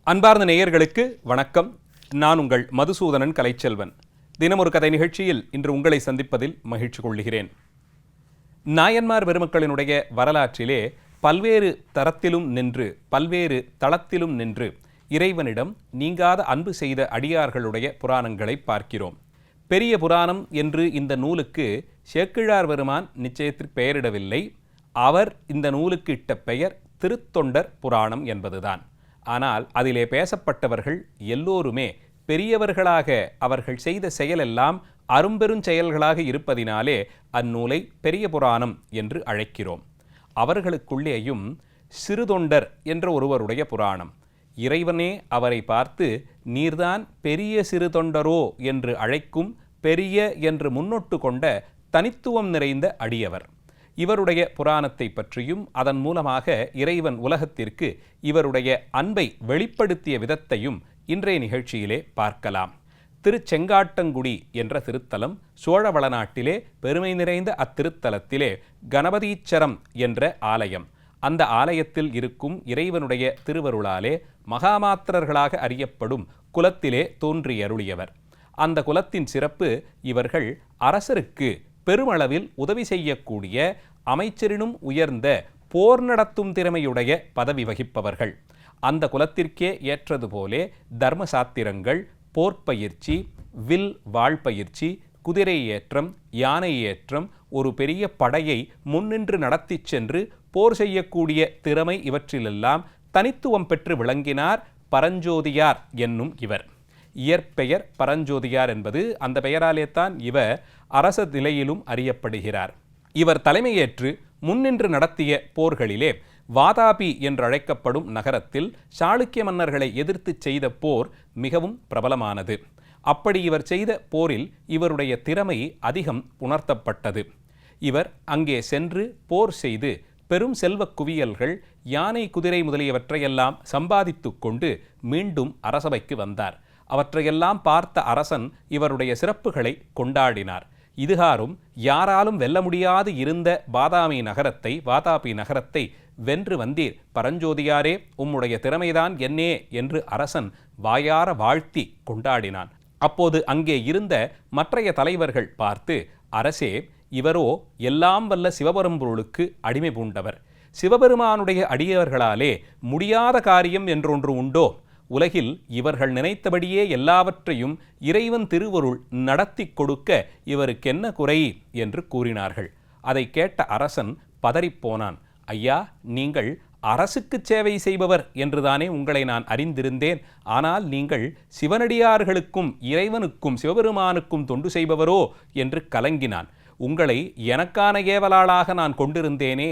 அன்பார்ந்த நேயர்களுக்கு வணக்கம். நான் உங்கள் மதுசூதனன் கலைச்செல்வன். தினமொரு கதை நிகழ்ச்சியில் இன்று உங்களை சந்திப்பதில் மகிழ்ச்சி கொள்கிறேன். நாயன்மார் பெருமக்களினுடைய வரலாற்றிலே பல்வேறு தரத்திலும் நின்று பல்வேறு தளத்திலும் நின்று இறைவனிடம் நீங்காத அன்பு செய்த அடியார்களுடைய புராணங்களை பார்க்கிறோம். பெரிய புராணம் என்று இந்த நூலுக்கு சேக்கிழார் பெருமான் நிச்சயத்திற்கு பெயரிடவில்லை. அவர் இந்த நூலுக்கு இட்ட பெயர் திருத்தொண்டர் புராணம் என்பதுதான். ஆனால் அதிலே பேசப்பட்டவர்கள் எல்லோருமே பெரியவர்களாக அவர்கள் செய்த செயலெல்லாம் அரும்பெரும் செயல்களாக இருப்பதினாலே அந்நூலை பெரிய புராணம் என்று அழைக்கிறோம். அவர்களுக்குள்ளேயும் சிறுதொண்டர் என்ற ஒருவருடைய புராணம். இறைவனே அவரை பார்த்து நீர்தான் பெரிய சிறுதொண்டரோ என்று அழைக்கும் பெரிய என்று முன்னொட்டு கொண்ட தனித்துவம் நிறைந்த அடியவர். இவருடைய புராணத்தை பற்றியும் அதன் மூலமாக இறைவன் உலகத்திற்கு இவருடைய அன்பை வெளிப்படுத்திய விதத்தையும் இன்றைய நிகழ்ச்சியிலே பார்க்கலாம். திருச்செங்காட்டங்குடி என்ற திருத்தலம் சோழ வளநாட்டிலே பெருமை நிறைந்த அத்திருத்தலத்திலே கணபதீச்சரம் என்ற ஆலயம். அந்த ஆலயத்தில் இருக்கும் இறைவனுடைய திருவருளாலே மகாமாத்திரர்களாக அறியப்படும் குலத்திலே தோன்றியருளியவர். அந்த குலத்தின் சிறப்பு, இவர்கள் அரசருக்கு பெருமளவில் உதவி செய்யக்கூடிய அமைச்சரினும் உயர்ந்த போர் நடத்தும் திறமையுடைய பதவி வகிப்பவர்கள். அந்த குலத்திற்கே ஏற்றது போலே தர்ம சாத்திரங்கள், போர்ப்பயிற்சி, வில் வாழ்பயிற்சி, குதிரை ஏற்றம், யானை ஏற்றம், ஒரு பெரிய படையை முன்னின்று நடத்தி சென்று போர் செய்யக்கூடிய திறமை இவற்றிலெல்லாம் தனித்துவம் பெற்று விளங்கினார் பரஞ்சோதியார் என்னும் இவர். இயற்பெயர் பரஞ்சோதியார் என்பது. அந்த பெயராலே தான் இவர் அரச நிலையிலும் அறியப்படுகிறார். இவர் தலைமையேற்று முன்னின்று நடத்திய போர்களிலே வாதாபி என்றழைக்கப்படும் நகரத்தில் சாளுக்கிய மன்னர்களை எதிர்த்து செய்த போர் மிகவும் பிரபலமானது. அப்படி இவர் செய்த போரில் இவருடைய திறமை அதிகம் உணர்த்தப்பட்டது. இவர் அங்கே சென்று போர் செய்து பெரும் செல்வ குவியல்கள், யானை, குதிரை முதலியவற்றையெல்லாம் சம்பாதித்து கொண்டு மீண்டும் அரசவைக்கு வந்தார். அவற்றையெல்லாம் பார்த்த அரசன் இவருடைய சிறப்புகளை கொண்டாடினார். இதுகாரும் யாராலும் வெல்ல முடியாது இருந்த வாதாபி நகரத்தை வென்று வந்தீர் பரஞ்சோதியாரே, உம்முடைய திறமைதான் என்னே என்று அரசன் வாயார வாழ்த்தி கொண்டாடினான். அப்போது அங்கே இருந்த மற்றைய தலைவர்கள் பார்த்து, அரசே, இவரோ எல்லாம் வல்ல சிவபெரும்பொருளுக்கு அடிமை பூண்டவர். சிவபெருமானுடைய அடியவர்களாலே முடியாத காரியம் என்றொன்று உண்டோ? உலகில் இவர்கள் நினைத்தபடியே எல்லாவற்றையும் இறைவன் திருவருள் நடத்தி கொடுக்க இவருக்கென்ன குறை என்று கூறினார்கள். அதை கேட்ட அரசன் பதறிப்போனான். ஐயா, நீங்கள் அரசுக்கு சேவை செய்பவர் என்றுதானே உங்களை நான் அறிந்திருந்தேன். ஆனால் நீங்கள் சிவனடியார்களுக்கும் இறைவனுக்கும் சிவபெருமானுக்கும் தொண்டு செய்பவரோ என்று கலங்கினான். உங்களை எனக்கான ஏவலாளாக நான் கொண்டிருந்தேனே,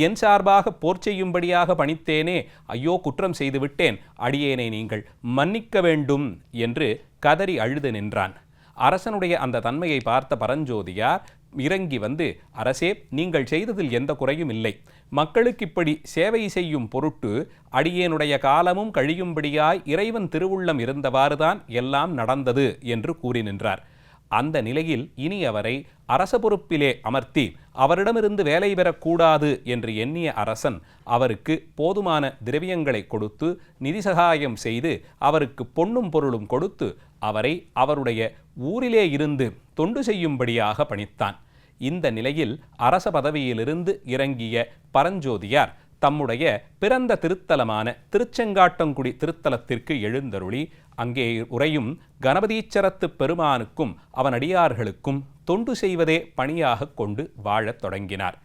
என் சார்பாக போர் செய்யும்படியாக பணித்தேனே, ஐயோ குற்றம் செய்துவிட்டேன், அடியேனை நீங்கள் மன்னிக்க வேண்டும் என்று கதறி அழுது நின்றான். அரசனுடைய அந்த தன்மையை பார்த்த பரஞ்சோதியார் இறங்கி வந்து, அரசே, நீங்கள் செய்ததில் எந்த குறையும் இல்லை. மக்களுக்கு இப்படி சேவை செய்யும் பொருட்டு அடியேனுடைய காலமும் கழியும்படியாய் இறைவன் திருவுள்ளம் இருந்தவாறுதான் எல்லாம் நடந்தது என்று கூறி நின்றார். அந்த நிலையில் இனி அவரை அரச பொறுப்பிலே அமர்த்தி அவரிடமிருந்து வேலை பெறக்கூடாது என்று எண்ணிய அரசன் அவருக்கு போதுமான திரவியங்களை கொடுத்து நிதி சகாயம் செய்து அவருக்கு பொன்னும் பொருளும் கொடுத்து அவரை அவருடைய ஊரிலே இருந்து தொண்டு செய்யும்படியாக பணித்தான். இந்த நிலையில் அரச பதவியிலிருந்து இறங்கிய பரஞ்சோதியார் தம்முடைய பிறந்த திருத்தலமான திருச்செங்காட்டங்குடி திருத்தலத்திற்கு எழுந்தருளி அங்கே உறையும் கணபதீச்சரத்து பெருமானுக்கும் அவன் அடியார்களுக்கும் தொண்டு செய்வதே பணியாக கொண்டு வாழத் தொடங்கினார்.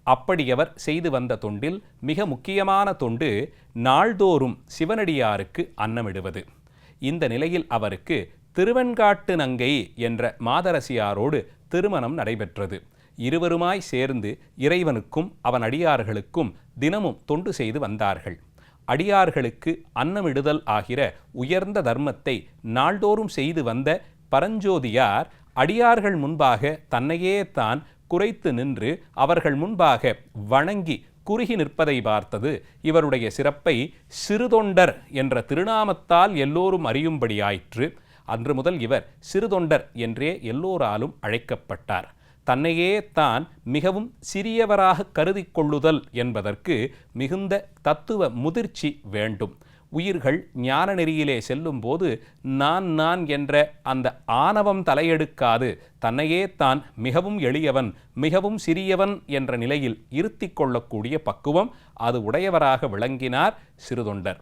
அப்படியவர் செய்து வந்த தொண்டில் மிக முக்கியமான தொண்டு நாள்தோறும் சிவனடியாருக்கு அன்னமிடுவது. இந்த நிலையில் அவருக்கு திருவெண்காட்டு நங்கை என்ற மாதரசியாரோடு திருமணம் நடைபெற்றது. இருவருமாய் சேர்ந்து இறைவனுக்கும் அவன் அடியார்களுக்கும் தினமும் தொண்டு செய்து வந்தார்கள். அடியார்களுக்கு அன்னமிடுதல் ஆகிற உயர்ந்த தர்மத்தை நாள்தோறும் செய்து வந்த பரஞ்சோதியார் அடியார்கள் முன்பாக தன்னையே தான் குறைத்து நின்று அவர்கள் முன்பாக வணங்கி குறுகி நிற்பதை பார்த்தது இவருடைய சிறப்பை சிறுதொண்டர் என்ற திருநாமத்தால் எல்லோரும் அறியும்படியாயிற்று. அன்று முதல் இவர் சிறுதொண்டர் என்றே எல்லோராலும் அழைக்கப்பட்டார். தன்னையே தான் மிகவும் சிறியவராக கருதி கொள்ளுதல் என்பதற்கு மிகுந்த தத்துவ முதிர்ச்சி வேண்டும். உயிர்கள் ஞான நெறியிலே செல்லும்போது நான் என்ற அந்த ஆணவம் தலையெடுக்காது தன்னையே தான் மிகவும் எளியவன், மிகவும் சிறியவன் என்ற நிலையில் இருத்தி கொள்ளக்கூடிய பக்குவம் அது உடையவராக விளங்கினார் சிறுதொண்டர்.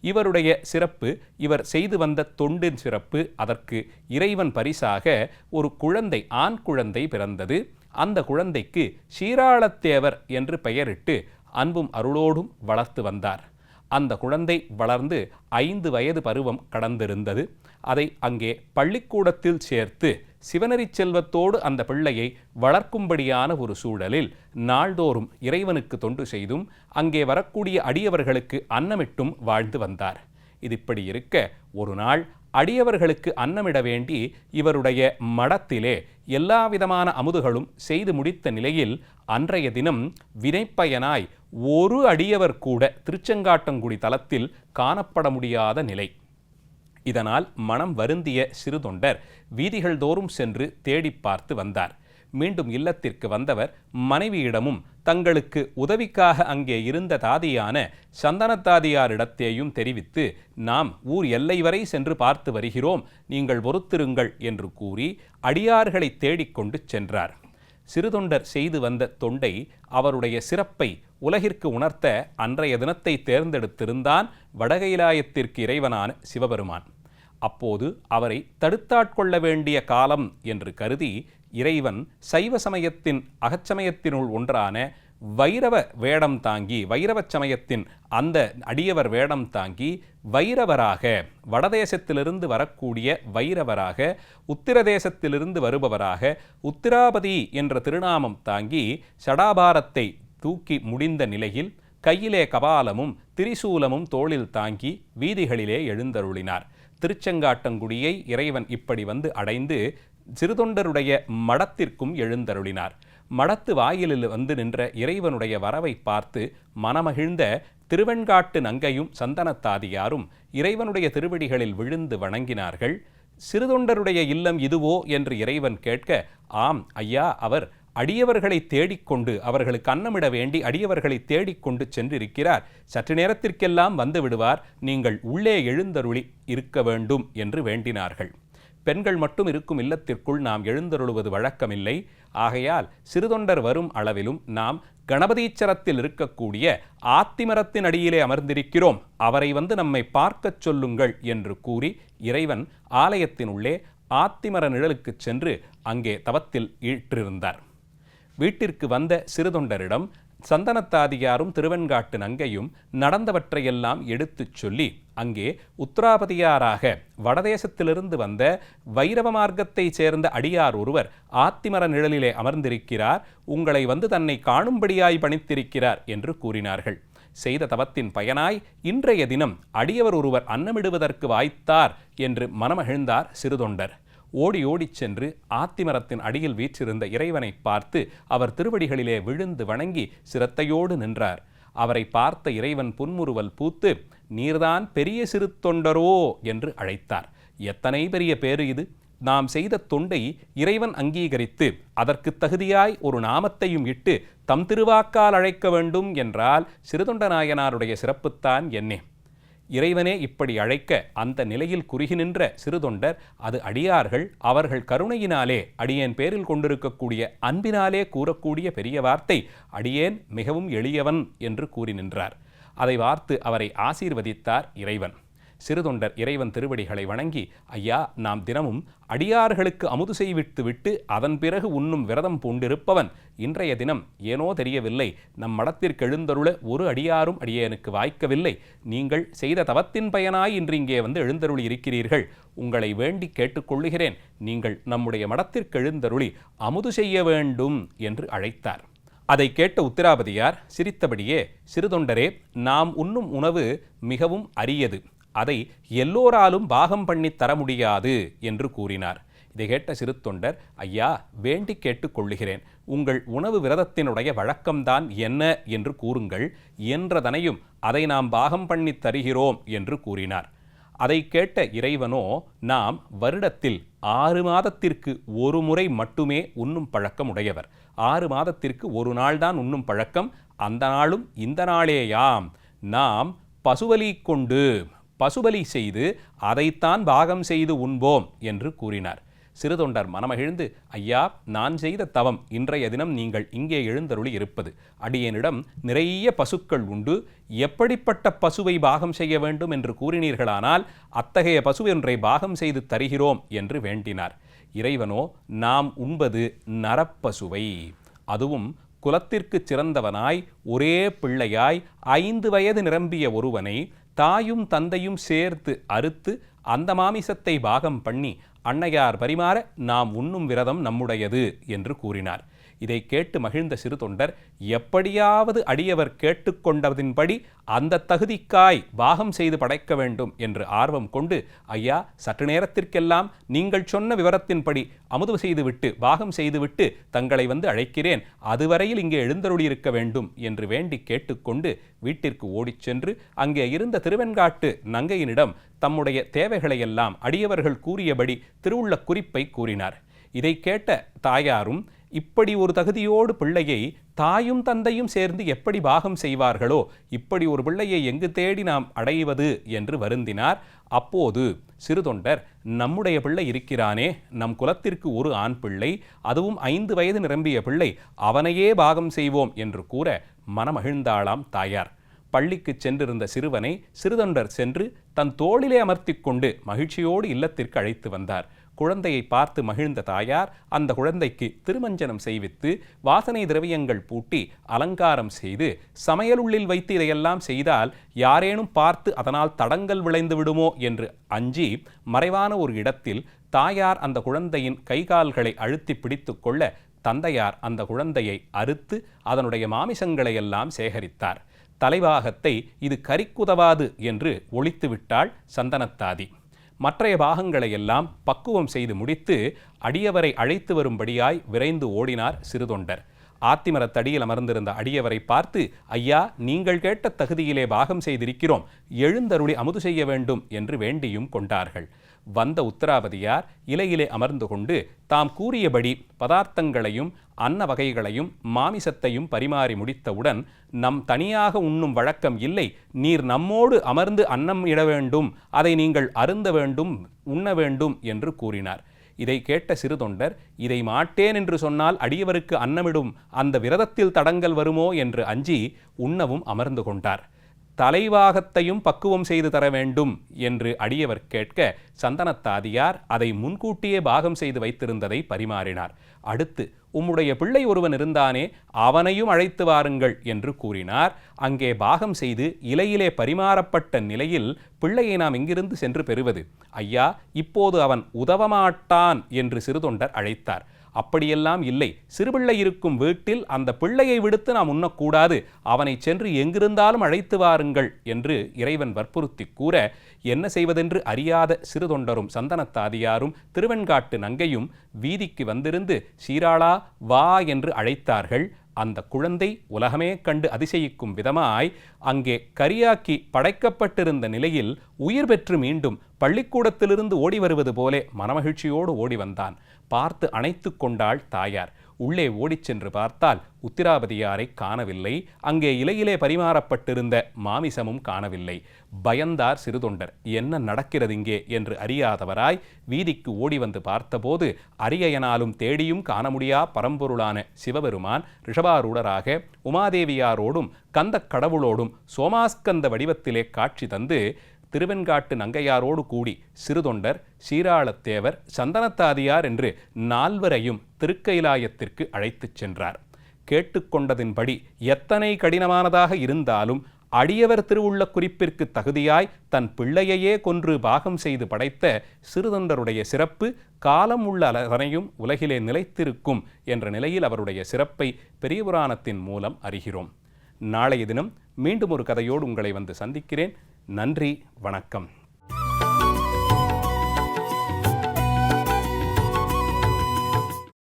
இவருடைய சிறப்பு, இவர் செய்து வந்த தொண்டின் சிறப்பு. அதற்கு இறைவன் பரிசாக ஒரு குழந்தை, ஆண் குழந்தை பிறந்தது. அந்த குழந்தைக்கு சீராளத்தேவர் என்று பெயரிட்டு அன்பும் அருளோடும் வளர்த்து வந்தார். அந்த குழந்தை வளர்ந்து 5 வயது பருவம் கடந்திருந்தது. அதை அங்கே பள்ளிக்கூடத்தில் சேர்த்து சிவனறி செல்வத்தோடு அந்த பிள்ளையை வளர்க்கும்படியான ஒரு சூழலில் நாள்தோறும் இறைவனுக்கு தொண்டு செய்தும் அங்கே வரக்கூடிய அடியவர்களுக்கு அன்னமிட்டும் வாழ்ந்து வந்தார். இது இப்படி இருக்க ஒரு நாள் அடியவர்களுக்கு அன்னமிட வேண்டி இவருடைய மடத்திலே எல்லா விதமான அமுதுகளும் செய்து முடித்த நிலையில் அன்றைய தினம் வினைப்பயனாய் ஒரு அடியவர் கூட திருச்செங்காட்டங்குடி தலத்தில் காணப்பட முடியாத நிலை. இதனால் மனம் வருந்திய சிறுதொண்டர் வீதிகள் தோறும் சென்று தேடி பார்த்து வந்தார். மீண்டும் இல்லத்திற்கு வந்தவர் மனைவியிடமும் தங்களுக்கு உதவிக்காக அங்கே இருந்த தாதியான சந்தனத்தாதியாரிடத்தேயும் தெரிவித்து, நாம் ஊர் எல்லை வரை சென்று பார்த்து வருகிறோம், நீங்கள் பொறுத்திருங்கள் என்று கூறி அடியார்களை தேடிக்கொண்டு சென்றார். சிறுதொண்டர் செய்து வந்த தொண்டை, அவருடைய சிறப்பை உலகிற்கு உணர்த்த அன்றைய தினத்தை தேர்ந்தெடுத்திருந்தான் வடகைலாயத்திற்கு இறைவனான சிவபெருமான். அப்போது அவரை தடுத்தாட்கொள்ள வேண்டிய காலம் என்று கருதி இறைவன் சைவ சமயத்தின் அகச்சமயத்தினுள் ஒன்றான வைரவ வேடம் தாங்கி, வைரவ சமயத்தின் அந்த அடியவர் வேடம் தாங்கி வைரவராக, வடதேசத்திலிருந்து வரக்கூடிய வைரவராக, உத்திரதேசத்திலிருந்து வருபவராக உத்திராபதி என்ற திருநாமம் தாங்கி சடாபாரத்தை தூக்கி முடிந்த நிலையில் கையிலே கபாலமும் திரிசூலமும் தோளில் தாங்கி வீதிகளிலே எழுந்தருளினார். திருச்செங்காட்டங்குடியை இறைவன் இப்படி வந்து அடைந்து சிறுதொண்டருடைய மடத்திற்கும் எழுந்தருளினார். மடத்து வாயிலில் வந்து நின்ற இறைவனுடைய வரவை பார்த்து மனமகிழ்ந்த திருவெண்காட்டு நங்கையும் சந்தனத்தாதியாரும் இறைவனுடைய திருவடிகளில் விழுந்து வணங்கினார்கள். சிறுதொண்டருடைய இல்லம் இதுவோ என்று இறைவன் கேட்க, ஆம் ஐயா, அவர் அடியவர்களை தேடிக்கொண்டு, அவர்களுக்கு அன்னமிட வேண்டி அடியவர்களை தேடிக்கொண்டு சென்றிருக்கிறார், சற்று நேரத்திற்கெல்லாம் வந்து விடுவார், நீங்கள் உள்ளே எழுந்தருளி இருக்க வேண்டும் என்று வேண்டினார்கள். பெண்கள் மட்டும் இருக்கும் இல்லத்திற்குள் நாம் எழுந்தருளுவது வழக்கமில்லை. ஆகையால் சிறுதொண்டர் வரும் அளவிலும் நாம் கணபதீச்சரத்தில் இருக்கக்கூடிய ஆத்திமரத்தின் அடியிலே அமர்ந்திருக்கிறோம், அவரை வந்து நம்மை பார்க்கச் சொல்லுங்கள் என்று கூறி இறைவன் ஆலயத்தினுள்ளே ஆத்திமர நிழலுக்கு சென்று அங்கே தவத்தில் ஈற்றிருந்தார். வீட்டிற்கு வந்த சிறுதொண்டரிடம் சந்தனத்தாதியாரும் திருவெண்காட்டு நங்கையும் நடந்தவற்றையெல்லாம் எடுத்துச் சொல்லி, அங்கே உத்திராபதியாராக வடதேசத்திலிருந்து வந்த வைரவ மார்க்கத்தைச் சேர்ந்த அடியார் ஒருவர் ஆத்திமர நிழலிலே அமர்ந்திருக்கிறார், உங்களை வந்து தன்னை காணும்படியாய் பணித்திருக்கிறார் என்று கூறினார்கள். செய்த தவத்தின் பயனாய் இன்றைய தினம் அடியவர் ஒருவர் அன்னமிடுவதற்கு வாய்த்தார் என்று மனமகிழ்ந்தார் சிறுதொண்டர். ஓடி ஓடிச் சென்று ஆத்திமரத்தின் அடியில் வீற்றிருந்த இறைவனை பார்த்து அவர் திருவடிகளிலே விழுந்து வணங்கி சிரத்தையோடு நின்றார். அவரை பார்த்த இறைவன் புன்முறுவல் பூத்து, நீர்தான் பெரிய சிறு தொண்டரோ என்று அழைத்தார். எத்தனை பெரிய பேறு இது! நாம் செய்த தொண்டை இறைவன் அங்கீகரித்து அதற்கு தகுதியாய் ஒரு நாமத்தையும் இட்டு தம் திருவாக்கால் அழைக்க வேண்டும் என்றால் சிறுதொண்ட நாயனாருடைய சிறப்புத்தான் என்னே. இறைவனே இப்படி அழைக்க அந்த நிலையில் குறுகி நின்ற சிறுதொண்டர், அது அடியார்கள் அவர்கள் கருணையினாலே அடியேன் பேரில் கொண்டிருக்கக்கூடிய அன்பினாலே கூறக்கூடிய பெரிய வார்த்தை, அடியேன் மிகவும் எளியவன் என்று கூறி நின்றார். அதை வார்த்து அவரை ஆசீர்வதித்தார் இறைவன். சிறுதொண்டர் இறைவன் திருவடிகளை வணங்கி, ஐயா, நாம் தினமும் அடியார்களுக்கு அமுது செய்வித்து விட்டு அதன் பிறகு உண்ணும் விரதம் பூண்டிருப்பவன். இன்றைய தினம் ஏனோ தெரியவில்லை, நம் மடத்திற்கு எழுந்தருள ஒரு அடியாரும் அடியேனுக்கு வாய்க்கவில்லை. நீங்கள் செய்த தவத்தின் பயனாய் இன்று இங்கே வந்து எழுந்தருளி இருக்கிறீர்கள். உங்களை வேண்டி கேட்டுக்கொள்ளுகிறேன், நீங்கள் நம்முடைய மடத்திற்கு எழுந்தருளி அமுது செய்ய வேண்டும் என்று அழைத்தார். அதை கேட்ட உத்திராபதியார் சிரித்தபடியே, சிறுதொண்டரே, நாம் உண்ணும் உணவு மிகவும் அரியது, அதை எல்லோராலும் பாகம் பண்ணி தர முடியாது என்று கூறினார். இதை கேட்ட சிறுதொண்டர், ஐயா, வேண்டி கேட்டுக்கொள்ளுகிறேன், உங்கள் உணவு விரதத்தினுடைய வழக்கம்தான் என்ன என்று கூறுங்கள், என்றதனையும் அதை நாம் பாகம் பண்ணி தருகிறோம் என்று கூறினார். அதை கேட்ட இறைவனோ, நாம் வருடத்தில் 6 மாதத்திற்கு ஒரு முறை மட்டுமே உண்ணும் பழக்கம் உடையவர். 6 மாதத்திற்கு ஒரு நாள்தான் உண்ணும் பழக்கம், அந்த நாளும் இந்த நாளேயாம். நாம் பசுபலி கொண்டு பசுபலி செய்து அதைத்தான் பாகம் செய்து உண்போம் என்று கூறினார். சிறுதொண்டர் மனமகிழ்ந்து, ஐயா, நான் செய்த தவம் இன்றைய தினம் நீங்கள் இங்கே எழுந்தருளி இருப்பது. அடியேனிடம் நிறைய பசுக்கள் உண்டு. எப்படிப்பட்ட பசுவை பாகம் செய்ய வேண்டும் என்று கூறினீர்களானால் அத்தகைய பசு ஒன்றை பாகம் செய்து தருகிறோம் என்று வேண்டினார். இறைவனோ, நாம் உண்பது நரப்பசுவை, அதுவும் குலத்திற்கு சிறந்தவனாய் ஒரே பிள்ளையாய் 5 வயது நிரம்பிய ஒருவனை தாயும் தந்தையும் சேர்த்து அறுத்து அந்த மாமிசத்தை பாகம் பண்ணி அன்னையார் பரிமாற நாம் உண்ணும் விரதம் நம்முடையது என்று கூறினார். இதை கேட்டு மகிழ்ந்த சிறுதொண்டர், எப்படியாவது அடியவர் கேட்டுக்கொண்டதின்படி அந்த தகுதிக்காய் பாகம் செய்து படைக்க வேண்டும் என்று ஆர்வம் கொண்டு, ஐயா, சற்று நேரத்திற்கெல்லாம் நீங்கள் சொன்ன விவரத்தின்படி அமுது செய்துவிட்டு பாகம் செய்துவிட்டு தங்களை வந்து அழைக்கிறேன், அதுவரையில் இங்கே எழுந்தருளியிருக்க வேண்டும் என்று வேண்டி கேட்டுக்கொண்டு வீட்டிற்கு ஓடிச் சென்று அங்கே இருந்த திருவெண்காட்டு நங்கையினிடம் தம்முடைய தேவைகளையெல்லாம் அடியவர்கள் கூறியபடி திருவுள்ள குறிப்பை கூறினார். இதை கேட்ட தாயாரும், இப்படி ஒரு தகுதியோடு பிள்ளையை தாயும் தந்தையும் சேர்ந்து எப்படி பாகம் செய்வார்களோ, இப்படி ஒரு பிள்ளையை எங்கு தேடி நாம் அடைவது என்று வருந்தினார். அப்போது சிறுதொண்டர், நம்முடைய பிள்ளை இருக்கிறானே, நம் குலத்திற்கு ஒரு ஆண் பிள்ளை, அதுவும் 5 வயது நிரம்பிய பிள்ளை, அவனையே பாகம் செய்வோம் என்று கூற மனமகிழ்ந்தாளாம் தாயார். பள்ளிக்கு சென்றிருந்த சிறுவனை சிறுதொண்டர் சென்று தன் தோளிலே அமர்த்தி கொண்டு மகிழ்ச்சியோடு இல்லத்திற்கு அழைத்து வந்தார். குழந்தையை பார்த்து மகிழ்ந்த தாயார் அந்த குழந்தைக்கு திருமஞ்சனம் செய்வித்து வாசனை திரவியங்கள் பூட்டி அலங்காரம் செய்து, சமையலுள்ளில் வைத்து இதையெல்லாம் செய்தால் யாரேனும் பார்த்து அதனால் தடங்கல் விளைந்து விடுமோ என்று அஞ்சி மறைவான ஒரு இடத்தில் தாயார் அந்த குழந்தையின் கைகால்களை அழுத்தி பிடித்து கொள்ள தந்தையார் அந்த குழந்தையை அறுத்து அதனுடைய மாமிசங்களை எல்லாம் சேகரித்தார். தலைபாகத்தை இது கரிக்குதவாது என்று ஒழித்துவிட்டாள் சந்தனத்தாதி. மற்றைய பாகங்களை எல்லாம் பக்குவம் செய்து முடித்து அடியவரை அழைத்து வரும்படியாய் விரைந்து ஓடினார் சிறுதொண்டர். ஆத்திமரத்தடியில் அமர்ந்திருந்த அடியவரை பார்த்து, ஐயா, நீங்கள் கேட்ட தகுதியிலே பாகம் செய்திருக்கிறோம், எழுந்தருளி அமுது செய்ய வேண்டும் என்று வேண்டியும் கொண்டார்கள். வந்த உத்தராபதியார் இலையிலே அமர்ந்து கொண்டு தாம் கூறியபடி பதார்த்தங்களையும் அன்ன வகைகளையும் மாமிசத்தையும் பரிமாறி முடித்தவுடன், நம் தனியாக உண்ணும் வழக்கம் இல்லை, நீர் நம்மோடு அமர்ந்து அன்னம் இட வேண்டும், அதை நீங்கள் அருந்த வேண்டும், உண்ண வேண்டும் என்று கூறினார். இதை கேட்ட சிறுதொண்டர், இதை மாட்டேன் என்று சொன்னால் அடியவருக்கு அன்னமிடும் அந்த விரதத்தில் தடங்கல் வருமோ என்று அஞ்சி உண்ணவும் அமர்ந்து கொண்டார். தலைவாகத்தையும் பக்குவம் செய்து தர வேண்டும் என்று அடியவர் கேட்க சந்தனத்தாதியார் அதை முன்கூட்டியே பாகம் செய்து வைத்திருந்ததை பரிமாறினார். அடுத்து, உம்முடைய பிள்ளை ஒருவன் இருந்தானே, அவனையும் அழைத்து வாருங்கள் என்று கூறினார். அங்கே பாகம் செய்து இலையிலே பரிமாறப்பட்ட நிலையில் பிள்ளையை நாம் எங்கிருந்து சென்று பெறுவது? ஐயா, இப்போது அவன் உதவமாட்டான் என்று சிறுதொண்டர் அழைத்தார். அப்படியெல்லாம் இல்லை, சிறுபிள்ளை இருக்கும் வீட்டில் அந்த பிள்ளையை விடுத்து நாம் உண்ணக்கூடாது, அவனை சென்று எங்கிருந்தாலும் அழைத்து வாருங்கள் என்று இறைவன் வற்புறுத்தி கூற, என்ன செய்வதென்று அறியாத சிறுதொண்டரும் சந்தனத்தாதியாரும் திருவெண்காட்டு நங்கையும் வீதிக்கு வந்திருந்து சீராளா வா என்று அழைத்தார்கள். அந்த குழந்தை உலகமே கண்டு அதிசயிக்கும் விதமாய் அங்கே கரியாக்கி படைக்கப்பட்டிருந்த நிலையில் உயிர் பெற்று மீண்டும் பள்ளிக்கூடத்திலிருந்து ஓடி வருவது போலே மனமகிழ்ச்சியோடு ஓடி வந்தான். பார்த்து அணைத்து கொண்டாள் தாயார். உள்ளே ஓடிச் சென்று பார்த்தால் உத்திராபதியாரை காணவில்லை. அங்கே இலையிலே பரிமாறப்பட்டிருந்த மாமிசமும் காணவில்லை. பயந்தார் சிறுதொண்டர். என்ன நடக்கிறது இங்கே என்று அறியாதவராய் வீதிக்கு ஓடி வந்து பார்த்தபோது அரியயனாலும் தேடியும் காண முடியா பரம்பொருளான சிவபெருமான் ரிஷபாரூடராக உமாதேவியாரோடும் கந்த கடவுளோடும் சோமாஸ்கந்த வடிவத்திலே காட்சி தந்து திருவெண்காட்டு நங்கையாரோடு கூடி சிறுதொண்டர், சீராளத்தேவர், சந்தனத்தாதியார் என்று 4வரையும் திருக்கைலாயத்திற்கு அழைத்துச் சென்றார். கேட்டுக்கொண்டதின்படி எத்தனை கடினமானதாக இருந்தாலும் அடியவர் திருவுள்ள குறிப்பிற்கு தகுதியாய் தன் பிள்ளையையே கொன்று பாகம் செய்து படைத்த சிறுதொண்டருடைய சிறப்பு காலம் உள்ள அனையும் உலகிலே நிலைத்திருக்கும் என்ற நிலையில் அவருடைய சிறப்பை பெரிய புராணத்தின் மூலம் அறிகிறோம். நாளைய தினம் மீண்டும் ஒரு கதையோடு உங்களை வந்து சந்திக்கிறேன். நன்றி, வணக்கம்.